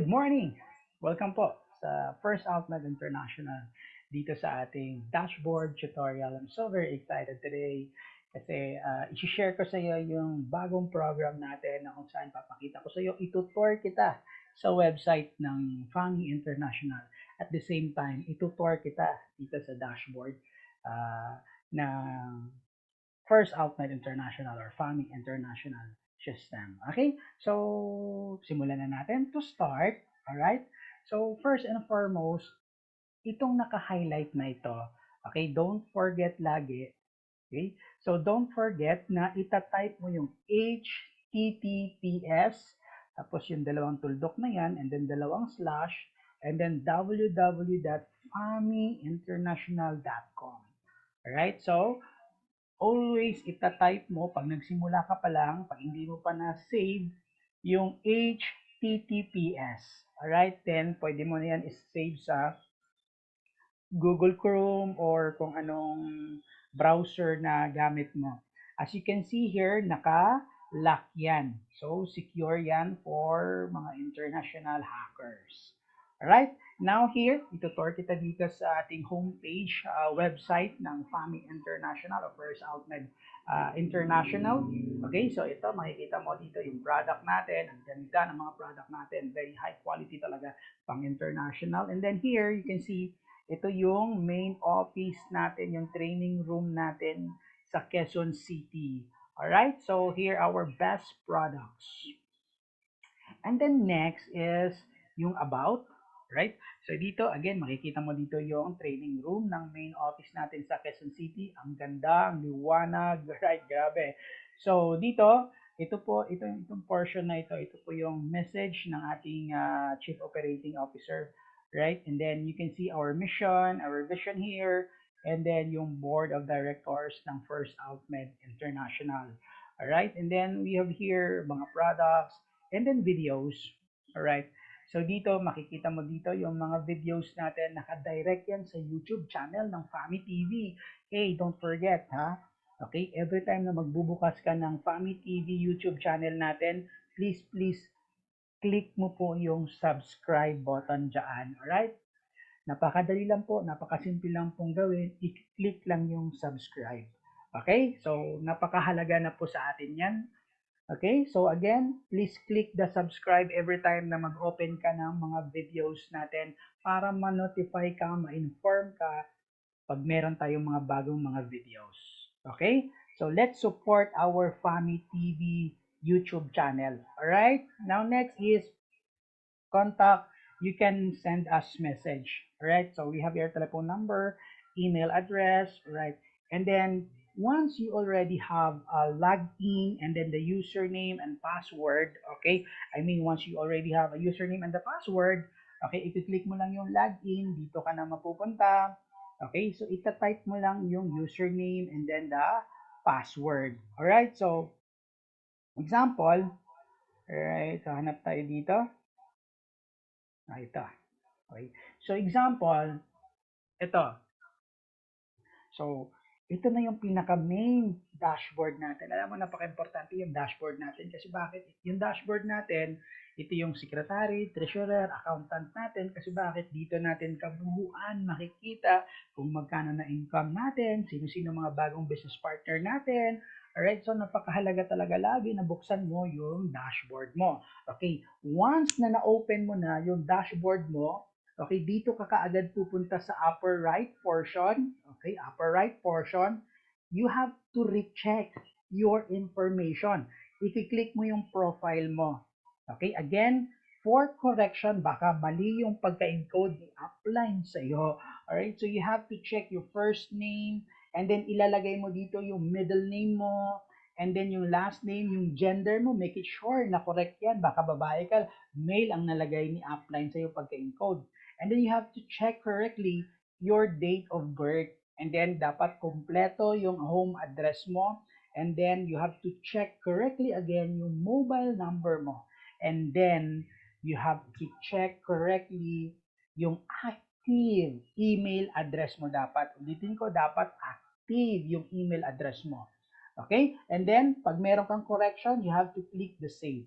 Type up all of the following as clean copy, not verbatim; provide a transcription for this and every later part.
Good morning! Welcome po sa First Outlet International dito sa ating dashboard tutorial. I'm so very excited today kasi i-share ko sa iyo yung bagong program natin na kung saan papakita ko sa iyo, itutour kita sa website ng FAMI International. At the same time, itutour kita dito sa dashboard uh, ng First Outlet International or FAMI International system. Okay? So, simulan na natin to start. Alright? So, first and foremost, itong naka-highlight na ito, okay, don't forget lagi, okay? So, don't forget na itatype mo yung HTTPS, tapos yung dalawang tuldok na yan, and then dalawang slash, and then www.famiinternational.com. Alright? So, always itatype mo pag nagsimula ka pa lang, pag hindi mo pa na-save yung HTTPS. Alright, then pwede mo na yan i-save sa Google Chrome or kung anong browser na gamit mo. As you can see here, naka-lock yan. So, secure yan for mga international hackers. Alright, now here, itutur kita dito sa ating homepage website ng FAMI International o First Outlet International. Okay, so ito, makikita mo dito yung product natin. Ang ganda ng mga product natin. Very high quality talaga pang international. And then here, you can see, ito yung main office natin, yung training room natin sa Quezon City. Alright, so here our best products. And then next is yung about, right? So dito, again, makikita mo dito yung training room ng main office natin sa Quezon City. Ang ganda, ang liwanag, right? Grabe. So dito, itong portion na ito po yung message ng ating Chief Operating Officer, right? And then you can see our mission, our vision here, and then yung board of directors ng First Outlet International. Alright, and then we have here mga products, and then videos. Alright. So dito, makikita mo dito yung mga videos natin. Naka-direct yan sa YouTube channel ng FAMI TV. Hey, don't forget, ha? Okay, every time na magbubukas ka ng FAMI TV YouTube channel natin, please click mo po yung subscribe button dyan. Alright? Napakadali lang po, napakasimple lang pong gawin. I-click lang yung subscribe. Okay? So, napakahalaga na po sa atin yan. Okay, so again, please click the subscribe every time na mag-open ka ng mga videos natin para ma-notify ka, ma-inform ka pag meron tayong mga bagong mga videos. Okay, so let's support our FAMI TV YouTube channel. Alright, now next is contact. You can send us message. Alright, so we have your telephone number, email address, right, and then once you already have a login and then the username and password, okay, I mean once you already have a username and the password, okay, i-click mo lang yung login, dito ka na mapupunta, okay, so ita-type mo lang yung username and then the password. Alright, so example, alright, so hanap tayo dito, ito, okay, so example, ito, so ito na yung pinaka-main dashboard natin. Alam mo, napaka-importante yung dashboard natin. Kasi bakit? Yung dashboard natin, ito yung secretary, treasurer, accountant natin. Kasi bakit? Dito natin kabuuan makikita kung magkano na income natin, sino-sino mga bagong business partner natin. Alright, so napakahalaga talaga lagi na buksan mo yung dashboard mo. Okay, once na na-open mo na yung dashboard mo, okay, dito ka kaagad pupunta sa upper right portion. Okay, upper right portion. You have to recheck your information. I-click mo yung profile mo. Okay, again, for correction, baka mali yung pagka-encode ni upline sa iyo. Alright, so you have to check your first name, and then ilalagay mo dito yung middle name mo, and then yung last name, yung gender mo, make it sure na correct yan. Baka babae ka, male ang nalagay ni upline sa iyo pagka-encode. And then you have to check correctly your date of birth. And then dapat kompleto yung home address mo. And then you have to check correctly again yung mobile number mo. And then you have to check correctly yung active email address mo dapat. Ulitin ko, dapat active yung email address mo. Okay? And then, pag meron kang correction, you have to click the save.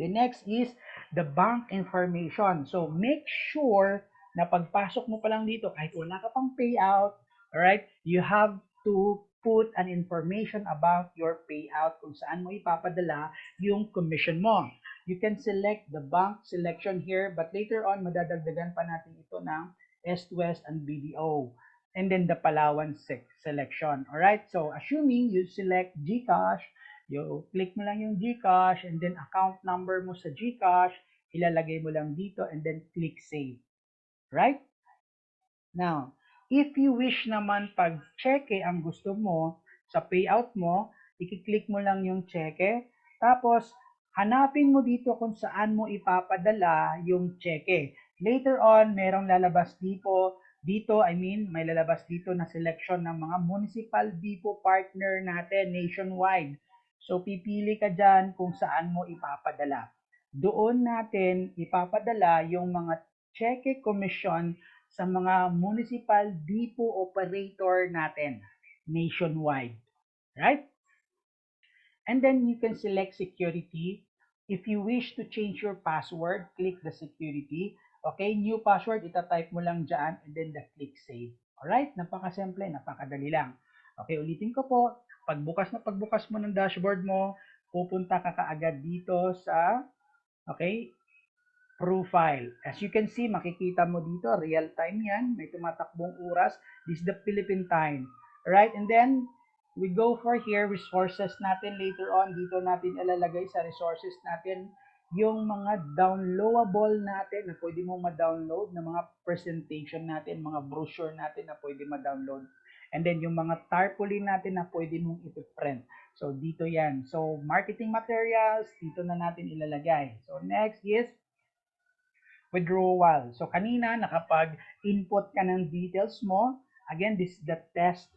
The next is the bank information. So make sure na pagpasok mo pa lang dito, kahit wala ka pang payout, alright, you have to put an information about your payout kung saan mo ipapadala yung commission mo. You can select the bank selection here, but later on, madadagdagan pa natin ito ng East, West, and BDO. And then the Palawan selection. Alright, so assuming you select GCash, you click mo lang yung GCash and then account number mo sa GCash, ilalagay mo lang dito and then click save. Right? Now, if you wish naman pag cheque ang gusto mo sa payout mo, i-click mo lang yung cheque, tapos hanapin mo dito kung saan mo ipapadala yung cheque. Later on, merong lalabas dito, may lalabas dito na selection ng mga municipal depot partner natin nationwide. So, pipili ka dyan kung saan mo ipapadala. Doon natin ipapadala yung mga cheque commission sa mga municipal depot operator natin nationwide. Right? And then you can select security. If you wish to change your password, click the security. Okay, new password, itatype mo lang dyan and then the click save. Alright, napakasimple, napakadali lang. Okay, ulitin ko po. Pagbukas mo ng dashboard mo, pupunta ka kaagad dito sa, okay, profile. As you can see, makikita mo dito, real time yan. May tumatakbong oras. This is the Philippine time. Right? And then, we go for here, resources natin later on. Dito natin ilalagay sa resources natin yung mga downloadable natin na pwede mo ma-download na mga presentation natin, mga brochure natin na pwede ma-download. And then yung mga tarpaulin natin na pwede mong i-print. So dito yan. So marketing materials, dito na natin ilalagay. So next is withdrawal. So kanina nakapag-input ka ng details mo. Again, this is the test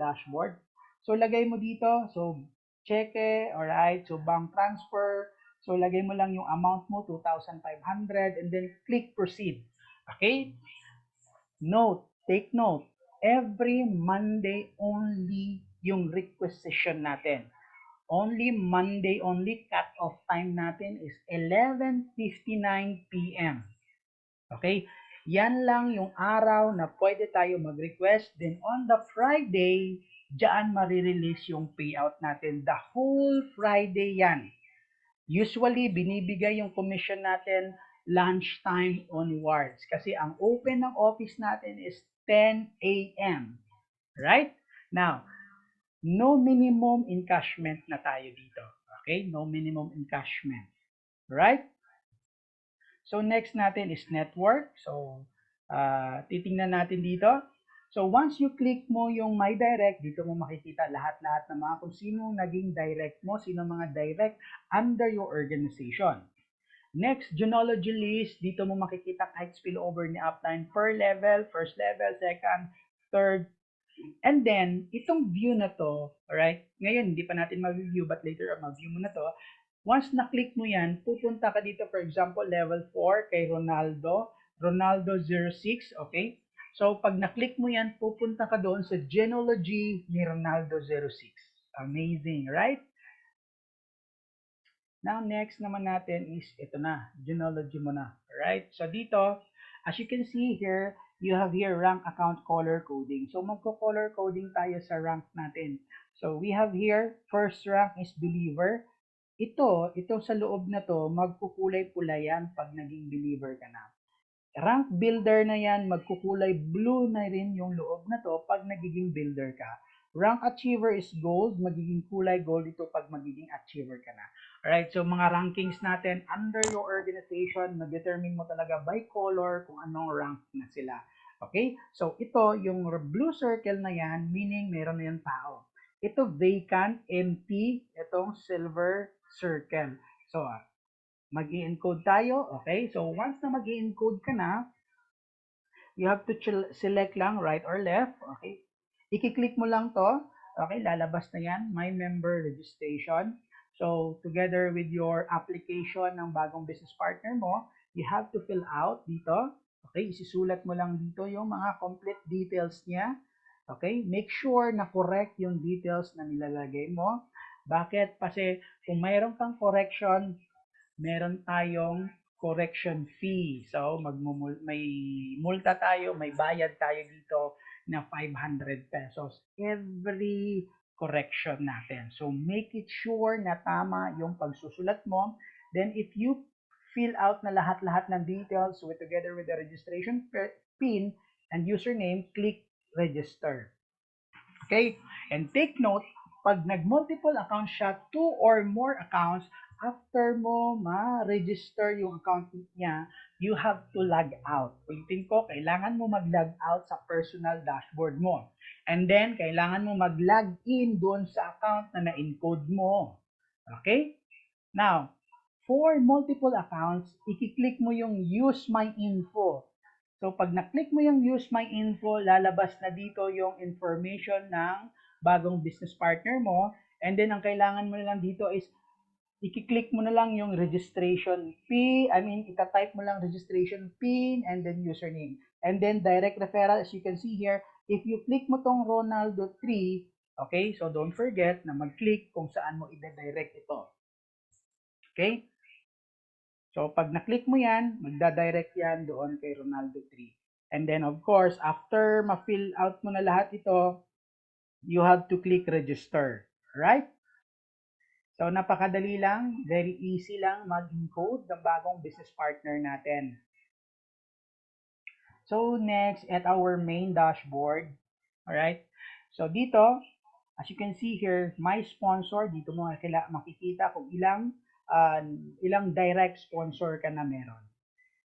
dashboard. So lagay mo dito. So cheque, alright. So bank transfer. So lagay mo lang yung amount mo, 2,500 and then click proceed. Okay? Take note. Every Monday only yung requisition natin. Only Monday only, cut-off time natin is 11:59 p.m. Okay? Yan lang yung araw na pwede tayo mag-request. Then on the Friday, diyan marirelease yung payout natin. The whole Friday yan. Usually, binibigay yung commission natin lunchtime onwards. Kasi ang open ng office natin is 10 a.m. Right? Now, no minimum encashment na tayo dito. Okay? No minimum encashment. Right? So, next natin is network. So, titingnan natin dito. So, once you click mo yung My Direct, dito mo makikita lahat-lahat ng mga kung sino naging direct mo, sino mga direct under your organization. Next, genealogy list. Dito mo makikita kahit spillover ni upline per level, first level, second, third. And then, itong view na to, alright, ngayon hindi pa natin ma-view but later ma-view mo na to. Once na-click mo yan, pupunta ka dito, for example, level 4 kay Ronaldo 06, okay? So, pag na-click mo yan, pupunta ka doon sa genealogy ni Ronaldo 06. Amazing, right? Now, next naman natin is, ito na, genealogy mo na, right? So, dito, as you can see here, you have here rank account color coding. So, magko-color coding tayo sa rank natin. So, we have here, first rank is believer. Ito sa loob na to, magkukulay-pula yan pag naging believer ka na. Rank builder na yan, magkukulay blue na rin yung loob na to pag nagiging builder ka. Rank achiever is gold, magiging kulay gold ito pag magiging achiever ka na. Alright, so mga rankings natin under your organization, na-determine mo talaga by color kung anong rank na sila. Okay, so ito, yung blue circle na yan, meaning meron na yung tao. Ito vacant, empty, itong silver circle. So, mag-i-encode tayo. Okay, so once na mag-i-encode ka na, you have to select lang right or left. Okay, i-click mo lang to. Okay, lalabas na yan, my member registration. So, together with your application ng bagong business partner mo, you have to fill out dito. Okay, isisulat mo lang dito yung mga complete details niya. Okay, make sure na correct yung details na nilalagay mo. Bakit? Kasi kung mayroon kang correction, meron tayong correction fee. So, may multa tayo, may bayad tayo dito na 500 pesos every correction natin. So, make it sure na tama yung pagsusulat mo. Then, if you fill out na lahat-lahat ng details together with the registration PIN and username, click register. Okay? And take note, pag nag-multiple accounts siya, 2 or more accounts, after mo ma-register yung account niya, you have to log out. Ulitin ko, kailangan mo mag-log out sa personal dashboard mo. And then, kailangan mo mag-log in doon sa account na na-encode mo. Okay? Now, for multiple accounts, i-click mo yung Use My Info. So, pag na-click mo yung Use My Info, lalabas na dito yung information ng bagong business partner mo. And then, ang kailangan mo lang dito is i-click mo na lang yung registration fee. Ita-type mo lang registration PIN and then username. And then, direct referral, as you can see here, if you click mo tong Ronaldo 3, okay, so don't forget na mag-click kung saan mo i-direct ito. Okay? So, pag na-click mo yan, magda-direct yan doon kay Ronaldo 3. And then, of course, after ma-fill out mo na lahat ito, you have to click register. Right? So, napakadali lang, very easy lang mag-encode ng bagong business partner natin. So, next, at our main dashboard. Alright? So, dito, as you can see here, my sponsor, dito mo makikita kung ilang direct sponsor ka na meron.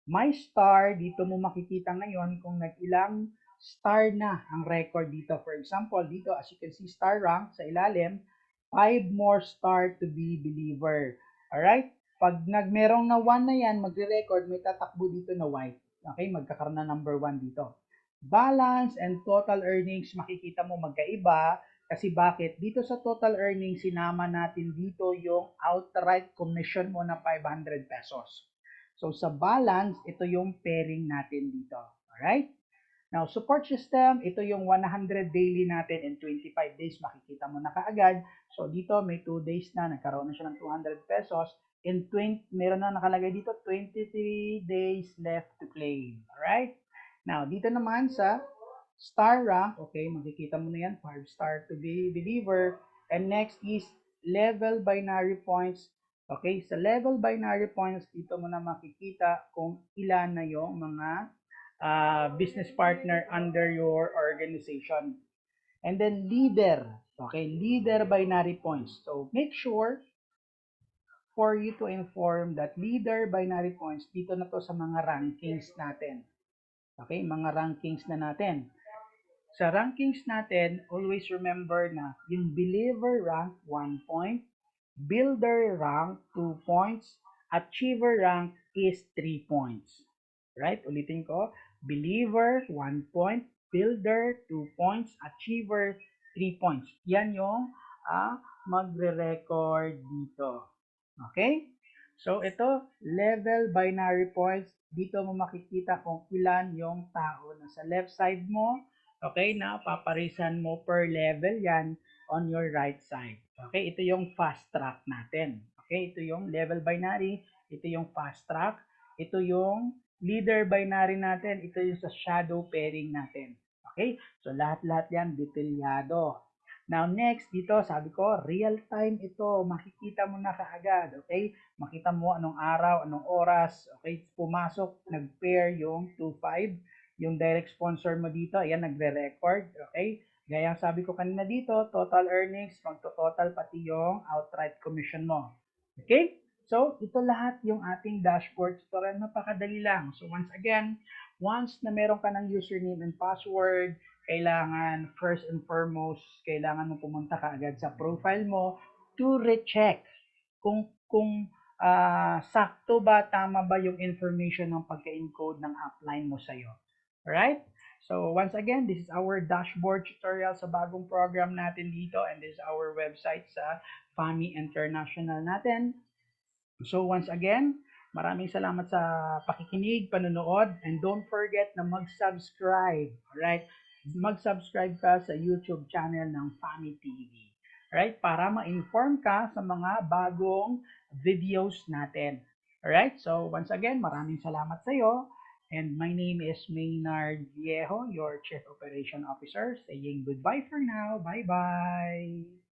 My star, dito mo makikita ngayon kung nag-ilang star na ang record dito. For example, dito as you can see star rank sa ilalim, 5 more star to be believer. Alright? Pag merong na 1 na yan, magre-record, may tatakbo dito na white. Okay? Magkakaroon na number 1 dito. Balance and total earnings, makikita mo magkaiba. Kasi bakit? Dito sa total earnings, sinama natin dito yung outright commission mo na 500 pesos. So, sa balance, ito yung pairing natin dito. Alright? Now, support system, ito yung 100 daily natin in 25 days. Makikita mo na kaagad. So, dito may 2 days na. Nagkaroon na siya ng 200 pesos. In 20, meron na nakalagay dito, 23 days left to claim. Alright? Now, dito naman sa star rank, okay, makikita mo na yan, 5 star to be believer. And next is level binary points. Okay, sa level binary points, dito mo na makikita kung ilan na yung mga business partner under your organization. And then leader, okay, leader binary points. So make sure for you to inform that leader binary points, dito na to sa mga rankings natin. Okay, mga rankings na natin. Sa rankings natin, always remember na yung believer rank 1 point, builder rank 2 points, achiever rank is 3 points. Right? Ulitin ko, believer 1 point, builder 2 points, achiever 3 points. Yan yung magre-record dito. Okay? So, ito, level binary points. Dito mo makikita kung ilan yung tao na sa left side mo. Okay, na paparisan mo per level yan on your right side. Okay, ito yung fast track natin. Okay, ito yung level binary. Ito yung fast track. Ito yung leader binary natin. Ito yung sa shadow pairing natin. Okay, so lahat-lahat yan detalyado. Now, next, dito, sabi ko, real time ito. Makikita mo na kaagad, okay? Makita mo anong araw, anong oras, okay? Pumasok, nag-pair yung 2-5. Yung direct sponsor mo dito, ayan, nagre-record, okay? Gaya sabi ko kanina dito, total earnings, magto-total pati yung outright commission mo. Okay? So, ito lahat yung ating dashboard tutorial. Napakadali lang. So, once again, once na meron ka ng username and password, kailangan first and foremost, kailangan mo pumunta ka agad sa profile mo to recheck kung sakto ba, tama ba yung information ng pagka-encode ng upline mo sa'yo. Alright? So, once again, this is our dashboard tutorial sa bagong program natin dito, and this is our website sa FAMI International natin. So, once again, maraming salamat sa pakikinig, panonood, and don't forget na mag-subscribe. Alright? Mag-subscribe ka sa YouTube channel ng FAMI TV. Alright? Para ma-inform ka sa mga bagong videos natin. Alright, so once again, maraming salamat sa iyo. And my name is Maynard Viejo, your Chief Operation Officer, saying goodbye for now. Bye-bye!